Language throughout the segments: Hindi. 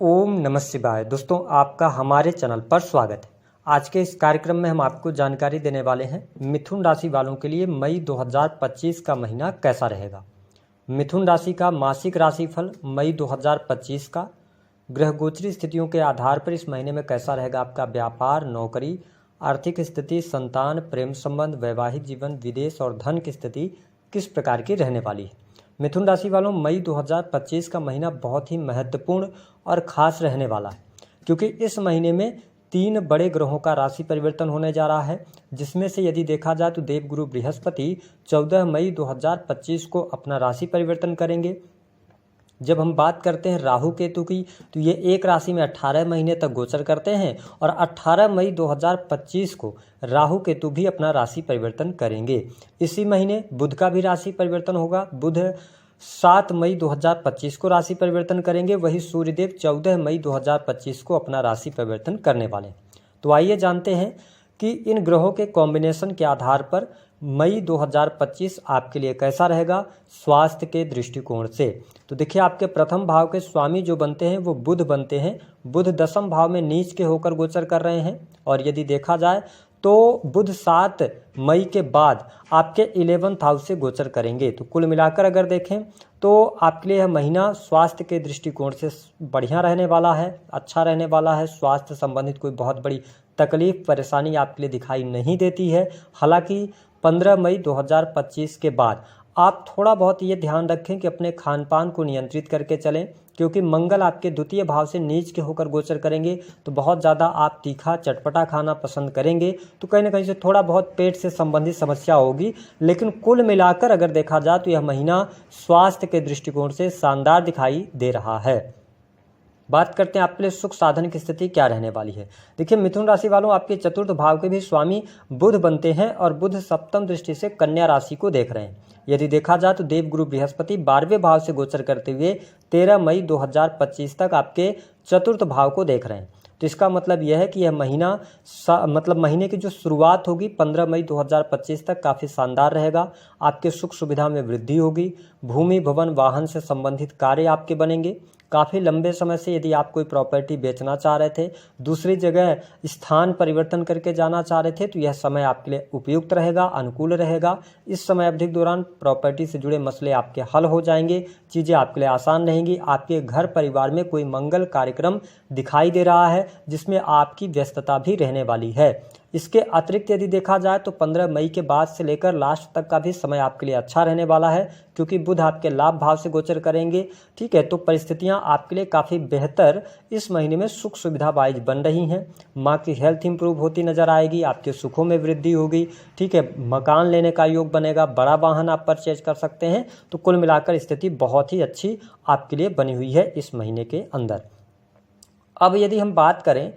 ओम नमः शिवाय। दोस्तों, आपका हमारे चैनल पर स्वागत है। आज के इस कार्यक्रम में हम आपको जानकारी देने वाले हैं मिथुन राशि वालों के लिए मई 2025 का महीना कैसा रहेगा। मिथुन राशि का मासिक राशिफल मई 2025 का ग्रह गोचरी स्थितियों के आधार पर इस महीने में कैसा रहेगा आपका व्यापार, नौकरी, आर्थिक स्थिति, संतान, प्रेम संबंध, वैवाहिक जीवन, विदेश और धन की स्थिति किस प्रकार की रहने वाली है। मिथुन राशि वालों, मई 2025 का महीना बहुत ही महत्वपूर्ण और ख़ास रहने वाला है, क्योंकि इस महीने में 3 बड़े ग्रहों का राशि परिवर्तन होने जा रहा है, जिसमें से यदि देखा जाए तो देवगुरु बृहस्पति 14 मई 2025 को अपना राशि परिवर्तन करेंगे। जब हम बात करते हैं राहु केतु की, तो ये एक राशि में 18 महीने तक गोचर करते हैं और 18 मई 2025 को राहु केतु भी अपना राशि परिवर्तन करेंगे। इसी महीने बुध का भी राशि परिवर्तन होगा। बुध 7 मई 2025 को राशि परिवर्तन करेंगे। वही सूर्यदेव 14 मई 2025 को अपना राशि परिवर्तन करने वाले हैं। तो आइए जानते हैं कि इन ग्रहों के कॉम्बिनेशन के आधार पर मई 2025 आपके लिए कैसा रहेगा स्वास्थ्य के दृष्टिकोण से। तो देखिए, आपके प्रथम भाव के स्वामी जो बनते हैं वो बुध बनते हैं। बुध दशम भाव में नीच के होकर गोचर कर रहे हैं और यदि देखा जाए तो बुध 7 मई के बाद आपके 11th हाउस से गोचर करेंगे। तो कुल मिलाकर अगर देखें तो आपके लिए यह महीना स्वास्थ्य के दृष्टिकोण से बढ़िया रहने वाला है, अच्छा रहने वाला है। स्वास्थ्य संबंधित कोई बहुत बड़ी तकलीफ परेशानी आपके लिए दिखाई नहीं देती है। हालांकि 15 मई 2025 के बाद आप थोड़ा बहुत ये ध्यान रखें कि अपने खान पान को नियंत्रित करके चलें, क्योंकि मंगल आपके द्वितीय भाव से नीच के होकर गोचर करेंगे। तो बहुत ज़्यादा आप तीखा चटपटा खाना पसंद करेंगे, तो कहीं ना कहीं से थोड़ा बहुत पेट से संबंधित समस्या होगी। लेकिन कुल मिलाकर अगर देखा जाए तो यह महीना स्वास्थ्य के दृष्टिकोण से शानदार दिखाई दे रहा है। बात करते हैं आपके लिए सुख साधन की स्थिति क्या रहने वाली है। देखिए, मिथुन राशि वालों, आपके चतुर्थ भाव के भी स्वामी बुध बनते हैं और बुध सप्तम दृष्टि से कन्या राशि को देख रहे हैं। यदि देखा जाए तो देवगुरु बृहस्पति 12वें भाव से गोचर करते हुए 13 मई 2025 तक आपके चतुर्थ भाव को देख रहे हैं। तो इसका मतलब यह है कि यह महीना महीने की जो शुरुआत होगी 15 मई 2025 तक काफ़ी शानदार रहेगा। आपके सुख सुविधा में वृद्धि होगी। भूमि, भवन, वाहन से संबंधित कार्य आपके बनेंगे। काफ़ी लंबे समय से यदि आप कोई प्रॉपर्टी बेचना चाह रहे थे, दूसरी जगह स्थान परिवर्तन करके जाना चाह रहे थे, तो यह समय आपके लिए उपयुक्त रहेगा, अनुकूल रहेगा। इस समय अवधि के दौरान प्रॉपर्टी से जुड़े मसले आपके हल हो जाएंगे, चीज़ें आपके लिए आसान रहेंगी। आपके घर परिवार में कोई मंगल कार्यक्रम दिखाई दे रहा है, जिसमें आपकी व्यस्तता भी रहने वाली है। इसके अतिरिक्त यदि देखा जाए तो 15 मई के बाद से लेकर लास्ट तक का भी समय आपके लिए अच्छा रहने वाला है, क्योंकि बुध आपके लाभ भाव से गोचर करेंगे। ठीक है, तो परिस्थितियां आपके लिए काफ़ी बेहतर इस महीने में सुख सुविधा वाइज बन रही हैं। माँ की हेल्थ इंप्रूव होती नजर आएगी, आपके सुखों में वृद्धि होगी। ठीक है, मकान लेने का योग बनेगा, बड़ा वाहन आप परचेज कर सकते हैं। तो कुल मिलाकर स्थिति बहुत ही अच्छी आपके लिए बनी हुई है इस महीने के अंदर। अब यदि हम बात करें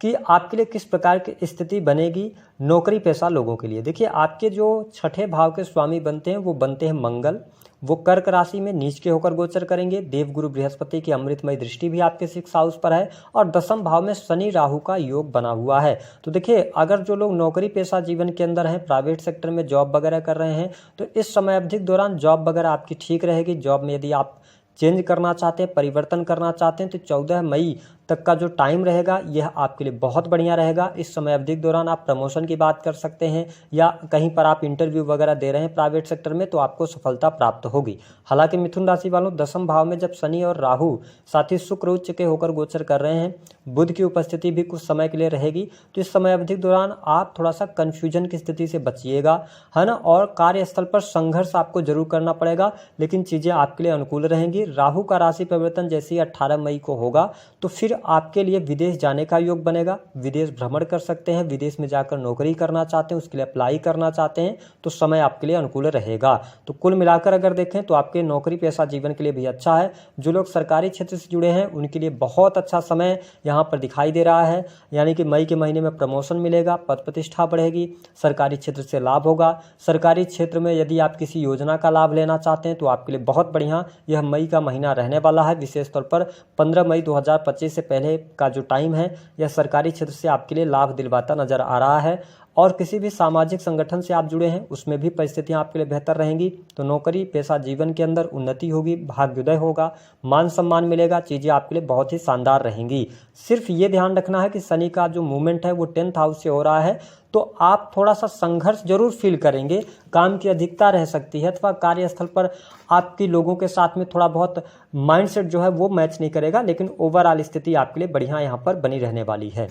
कि आपके लिए किस प्रकार की स्थिति बनेगी नौकरी पेशा लोगों के लिए। देखिए, आपके जो छठे भाव के स्वामी बनते हैं वो बनते हैं मंगल। वो कर्क राशि में नीच के होकर गोचर करेंगे। देवगुरु बृहस्पति की अमृतमय दृष्टि भी आपके 6th हाउस पर है और दशम भाव में शनि राहु का योग बना हुआ है। तो देखिए, अगर जो लोग नौकरी पेशा जीवन के अंदर हैं, प्राइवेट सेक्टर में जॉब वगैरह कर रहे हैं, तो इस समय अवधि के दौरान जॉब वगैरह आपकी ठीक रहेगी। जॉब में यदि आप चेंज करना चाहते हैं, परिवर्तन करना चाहते हैं, तो 14 मई तक का जो टाइम रहेगा यह आपके लिए बहुत बढ़िया रहेगा। इस समय अवधि के दौरान आप प्रमोशन की बात कर सकते हैं या कहीं पर आप इंटरव्यू वगैरह दे रहे हैं प्राइवेट सेक्टर में, तो आपको सफलता प्राप्त होगी। हालांकि मिथुन राशि वालों, दशम भाव में जब शनि और राहु साथ ही शुक्र उच्च के होकर गोचर कर रहे हैं, बुध की उपस्थिति भी कुछ समय के लिए रहेगी। तो इस समय अवधि के दौरान आप थोड़ा सा कन्फ्यूजन की स्थिति से बचिएगा, है ना। और कार्यस्थल पर संघर्ष आपको जरूर करना पड़ेगा, लेकिन चीज़ें आपके लिए अनुकूल रहेंगी। राहु का राशि परिवर्तन जैसे ही 18 मई को होगा तो फिर आपके लिए विदेश जाने का योग बनेगा। विदेश भ्रमण कर सकते हैं, विदेश में जाकर नौकरी करना चाहते हैं, उसके लिए अप्लाई करना चाहते हैं, तो समय आपके लिए अनुकूल रहेगा। तो कुल मिलाकर अगर देखें तो आपके नौकरी पेशा जीवन के लिए भी अच्छा है। जो लोग सरकारी क्षेत्र से जुड़े हैं उनके लिए बहुत अच्छा समय यहाँ पर दिखाई दे रहा है। यानी कि मई के महीने में प्रमोशन मिलेगा, पद प्रतिष्ठा बढ़ेगी, सरकारी क्षेत्र से लाभ होगा। सरकारी क्षेत्र में यदि आप किसी योजना का लाभ लेना चाहते हैं तो आपके लिए बहुत बढ़िया यह मई का महीना रहने वाला है। विशेष तौर पर 15 मई 2025 से पहले का जो टाइम है यह सरकारी क्षेत्र से आपके लिए लाभ दिलवाता नजर आ रहा है। और किसी भी सामाजिक संगठन से आप जुड़े हैं उसमें भी परिस्थितियां आपके लिए बेहतर रहेंगी। तो नौकरी पेशा जीवन के अंदर उन्नति होगी, भाग्योदय होगा, मान सम्मान मिलेगा, चीज़ें आपके लिए बहुत ही शानदार रहेंगी। सिर्फ ये ध्यान रखना है कि शनि का जो मूवमेंट है वो 10th हाउस से हो रहा है, तो आप थोड़ा सा संघर्ष जरूर फील करेंगे, काम की अधिकता रह सकती है, अथवा कार्यस्थल पर आपकी लोगों के साथ में थोड़ा बहुत माइंडसेट जो है वो मैच नहीं करेगा, लेकिन ओवरऑल स्थिति आपके लिए बढ़िया यहाँ पर बनी रहने वाली है।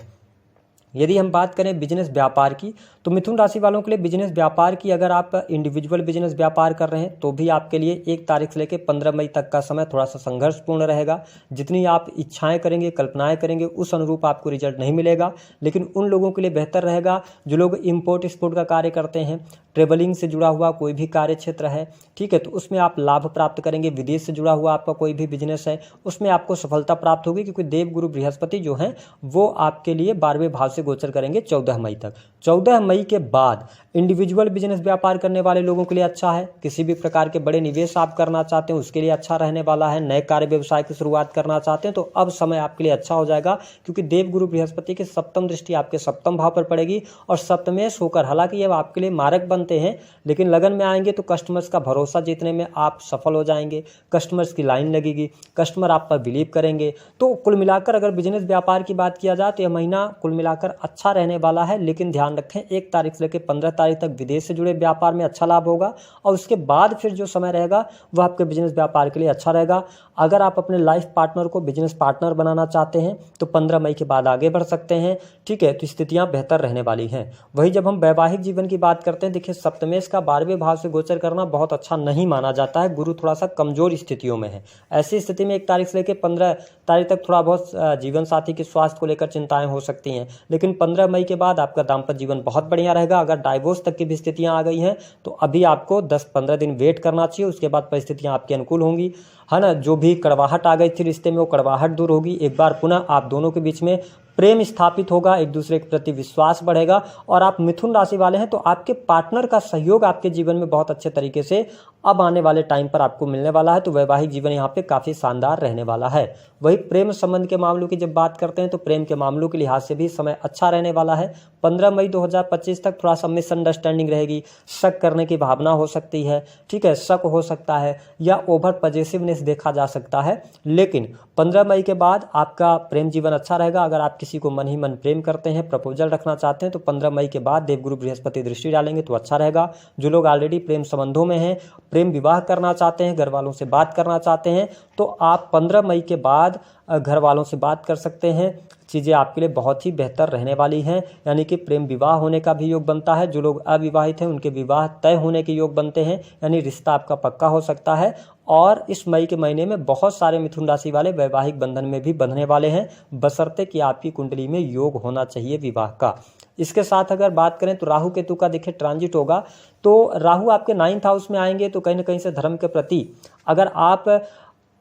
यदि हम बात करें बिजनेस व्यापार की, तो मिथुन राशि वालों के लिए बिजनेस व्यापार की अगर आप इंडिविजुअल बिजनेस व्यापार कर रहे हैं तो भी आपके लिए 1 तारीख से लेकर 15 मई तक का समय थोड़ा सा संघर्षपूर्ण रहेगा। जितनी आप इच्छाएं करेंगे, कल्पनाएं करेंगे, उस अनुरूप आपको रिजल्ट नहीं मिलेगा। लेकिन उन लोगों के लिए बेहतर रहेगा जो लोग इम्पोर्ट एक्सपोर्ट का कार्य करते हैं, ट्रेवलिंग से जुड़ा हुआ कोई भी कार्य क्षेत्र है, ठीक है, तो उसमें आप लाभ प्राप्त करेंगे। विदेश से जुड़ा हुआ आपका कोई भी बिजनेस है उसमें आपको सफलता प्राप्त होगी, क्योंकि देवगुरु बृहस्पति जो हैं वो आपके लिए 12वें भाव से गोचर करेंगे 14 मई तक। 14 मई के बाद इंडिविजुअल बिजनेस व्यापार करने वाले लोगों के लिए अच्छा है। किसी भी प्रकार के बड़े निवेश आप करना चाहते हैं उसके लिए अच्छा रहने वाला है। नए कार्य व्यवसाय की शुरुआत करना चाहते हैं तो अब समय आपके लिए अच्छा हो जाएगा, क्योंकि देवगुरु बृहस्पति की सप्तम दृष्टि आपके सप्तम भाव पर पड़ेगी और सप्तमेश होकर, हालांकि ये आपके लिए मारक बनते हैं, लेकिन लगन में आएंगे तो कस्टमर्स का भरोसा जीतने में आप सफल हो जाएंगे। कस्टमर्स की लाइन लगेगी, कस्टमर आप पर बिलीव करेंगे। तो कुल मिलाकर अगर बिजनेस व्यापार की बात किया जाए तो यह महीना कुल मिलाकर अच्छा रहने वाला है। लेकिन ध्यान रखें 1 तारीख से लेकर 15 तारीख तक विदेश से जुड़े व्यापार में अच्छा लाभ होगा और उसके बाद फिर जो समय रहेगा वह आपके बिजनेस व्यापार के लिए अच्छा रहेगा। अगर आप अपने लाइफ पार्टनर को बिजनेस पार्टनर बनाना चाहते हैं तो 15 मई के बाद आगे बढ़ सकते हैं, ठीक है, तो स्थितियां बेहतर रहने वाली हैं। वही जब हम वैवाहिक जीवन की बात करते हैं, देखिए सप्तमेश का 12वें भाव से गोचर करना बहुत अच्छा नहीं माना जाता है। गुरु थोड़ा सा कमजोर स्थितियों में है। ऐसी स्थिति में 1 तारीख से लेकर 15 तारीख तक थोड़ा बहुत जीवन साथी के स्वास्थ्य को लेकर चिंताएं हो सकती हैं, लेकिन 15 मई के बाद आपका दाम्पत्य जीवन बहुत बढ़िया रहेगा। अगर डाइवोर्स तक की भी स्थितियां आ गई हैं तो अभी आपको 10-15 दिन वेट करना चाहिए, उसके बाद परिस्थितियां आपके अनुकूल होंगी, है ना। जो भी कड़वाहट आ गई थी रिश्ते में वो कड़वाहट दूर होगी। एक बार पुनः आप दोनों के बीच में प्रेम स्थापित होगा, एक दूसरे के प्रति विश्वास बढ़ेगा और आप मिथुन राशि वाले हैं तो आपके पार्टनर का सहयोग आपके जीवन में बहुत अच्छे तरीके से अब आने वाले टाइम पर आपको मिलने वाला है। तो वैवाहिक जीवन यहाँ पे काफ़ी शानदार रहने वाला है। वही प्रेम संबंध के मामलों की जब बात करते हैं तो प्रेम के मामलों के लिहाज से भी समय अच्छा रहने वाला है। 15 मई 2025 तक थोड़ा सा मिसअंडरस्टैंडिंग रहेगी, शक करने की भावना हो सकती है, ठीक है, शक हो सकता है या ओवर पॉजिटिवनेस देखा जा सकता है। लेकिन 15 मई के बाद आपका प्रेम जीवन अच्छा रहेगा। अगर आप किसी को मन ही मन प्रेम करते हैं, प्रपोजल रखना चाहते हैं तो 15 मई के बाद देवगुरु बृहस्पति दृष्टि डालेंगे तो अच्छा रहेगा। जो लोग ऑलरेडी प्रेम संबंधों में हैं, प्रेम विवाह करना चाहते हैं, घर वालों से बात करना चाहते हैं तो आप 15 मई के बाद घर वालों से बात कर सकते हैं। चीज़ें आपके लिए बहुत ही बेहतर रहने वाली हैं, यानी कि प्रेम विवाह होने का भी योग बनता है। जो लोग अविवाहित हैं उनके विवाह तय होने के योग बनते हैं, यानी रिश्ता आपका पक्का हो सकता है। और इस मई के महीने में बहुत सारे मिथुन राशि वाले वैवाहिक बंधन में भी बंधने वाले हैं, बशर्ते कि आपकी कुंडली में योग होना चाहिए विवाह का। इसके साथ अगर बात करें तो राहु केतु का देखिए ट्रांजिट होगा, तो राहु आपके 9th हाउस में आएंगे तो कहीं ना कहीं से धर्म के प्रति, अगर आप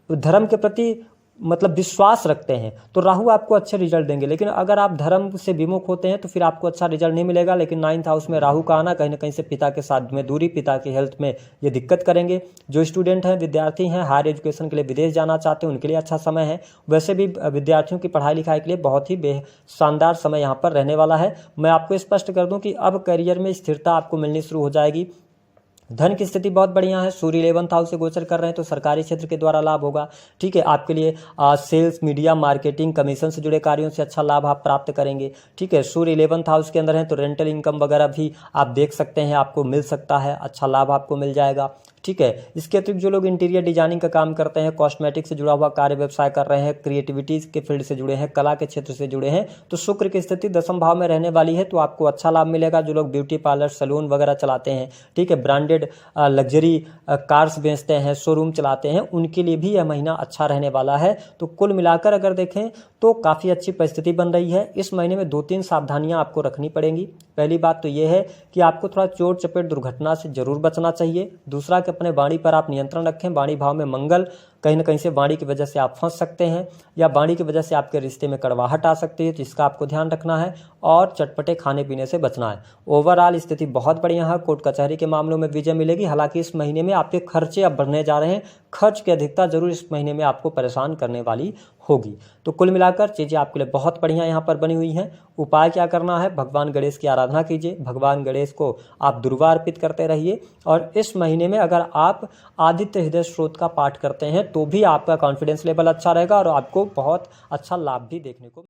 धर्म के प्रति मतलब विश्वास रखते हैं तो राहु आपको अच्छे रिजल्ट देंगे। लेकिन अगर आप धर्म से विमुख होते हैं तो फिर आपको अच्छा रिजल्ट नहीं मिलेगा। लेकिन 9th हाउस में राहु का आना कहीं ना कहीं से पिता के साथ में दूरी, पिता की हेल्थ में ये दिक्कत करेंगे। जो स्टूडेंट हैं, विद्यार्थी हैं, हायर एजुकेशन के लिए विदेश जाना चाहते हैं उनके लिए अच्छा समय है। वैसे भी विद्यार्थियों की पढ़ाई लिखाई के लिए बहुत ही शानदार समय यहाँ पर रहने वाला है। मैं आपको स्पष्ट कर दूँ कि अब करियर में स्थिरता आपको मिलनी शुरू हो जाएगी। धन की स्थिति बहुत बढ़िया है। सूर्य 11th हाउस से गोचर कर रहे हैं तो सरकारी क्षेत्र के द्वारा लाभ होगा, ठीक है। आपके लिए सेल्स, मीडिया, मार्केटिंग, कमीशन से जुड़े कार्यों से अच्छा लाभ आप प्राप्त करेंगे, ठीक है। सूर्य 11th हाउस के अंदर है तो रेंटल इनकम वगैरह भी आप देख सकते हैं, आपको मिल सकता है, अच्छा लाभ आपको मिल जाएगा, ठीक है। इसके अतिरिक्त जो लोग इंटीरियर डिजाइनिंग का काम करते हैं, कॉस्मेटिक से जुड़ा हुआ कार्य व्यवसाय कर रहे हैं, क्रिएटिविटीज के फील्ड से जुड़े हैं, कला के क्षेत्र से जुड़े हैं, तो शुक्र की स्थिति 10th भाव में रहने वाली है तो आपको अच्छा लाभ मिलेगा। जो लोग ब्यूटी पार्लर, सैलून वगैरह चलाते हैं, ठीक है, ब्रांडेड लग्जरी कार्स बेचते हैं, शोरूम चलाते हैं, उनके लिए भी यह महीना अच्छा रहने वाला है। तो कुल मिलाकर अगर देखें तो काफ़ी अच्छी परिस्थिति बन रही है। इस महीने में 2-3 सावधानियां आपको रखनी पड़ेंगी। पहली बात तो यह है कि आपको थोड़ा चोट चपेट दुर्घटना से जरूर बचना चाहिए। दूसरा कि अपने वाणी पर आप नियंत्रण रखें। वाणी भाव में मंगल, कहीं ना कहीं से वाणी की वजह से आप फंस सकते हैं या वाणी की वजह से आपके रिश्ते में कड़वाहट आ सकती है, तो इसका आपको ध्यान रखना है और चटपटे खाने पीने से बचना है। ओवरऑल स्थिति बहुत बढ़िया है। कोर्ट कचहरी के मामलों में विजय मिलेगी। हालांकि इस महीने में आपके खर्चे अब बढ़ने जा रहे हैं। खर्च की अधिकता जरूर इस महीने में आपको परेशान करने वाली होगी। तो कुल मिलाकर चीज़ें आपके लिए बहुत बढ़िया यहाँ पर बनी हुई हैं। उपाय क्या करना है, भगवान गणेश की आराधना कीजिए, भगवान गणेश को आप दुर्वा अर्पित करते रहिए। और इस महीने में अगर आप आदित्य हृदय स्त्रोत का पाठ करते हैं तो भी आपका कॉन्फिडेंस लेवल अच्छा रहेगा और आपको बहुत अच्छा लाभ भी देखने को